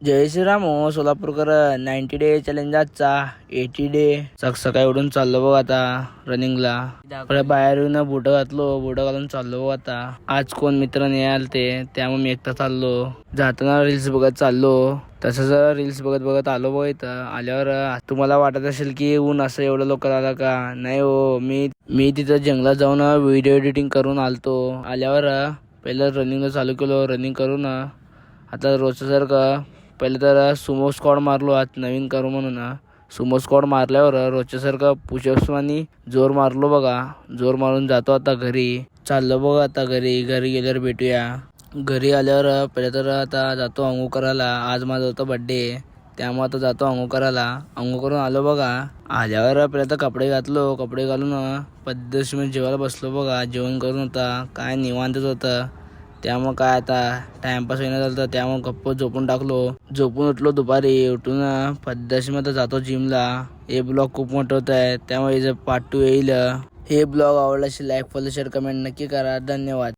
जय श्रीराम हो Solapurkar. 90 day challenge आजचा 80 day. सकाळी उठून चाललो बघ आता रनिंगला. बाहेर येऊन बुट घालून चाललो बघ आता. आज कोण मित्र नाही आलते त्यामुळे मी एकटा चाललो. जाताना रील्स बघत चाललो. तसंच रील्स बघत बघत आलो बघ इथं. आल्यावर तुम्हाला वाटत असेल की ऊन असं एवढं लवकर आला का. नाही हो, मी तिथं जंगलात जाऊन व्हिडिओ एडिटिंग करून आलतो. आल्यावर पहिलं रनिंग चालू केलो. रनिंग करून आता रोजचं सारखं पहिलं तर सुमो स्क्वॉड मारलो. आज नवीन करू म्हणून सुमो स्क्वॉड मारल्यावर रोजच्यासारखं पुशअप्स आणि जोर मारलो बघा. जोर मारून जातो आता घरी. चाललो बघा आता घरी गेल्यावर भेटूया. घरी आल्यावर पहिलं तर आता जातो आंघोळ करायला. आज माझा होता बड्डे त्यामुळे आता जातो आंघोळ करायला. आंघोळ करून आलो बघा. आल्यावर पहिलं तर कपडे घालून पद्धतशीर जेवायला बसलो बघा. जेवण करून होता काय निवांतच होतं. त्यामुळं काय आता टाइमपास होईना झालं त्यामुळे गप्प झोपून टाकलो. झोपून उठलो दुपारी. उठून पद्धतशीर जातो जिमला. हे ब्लॉग खूप मोठं होत आहे त्यामुळे पार्ट 2 येईल. हे ब्लॉग आवडला असेल लाईक फॉलो शेअर कमेंट नक्की करा. धन्यवाद.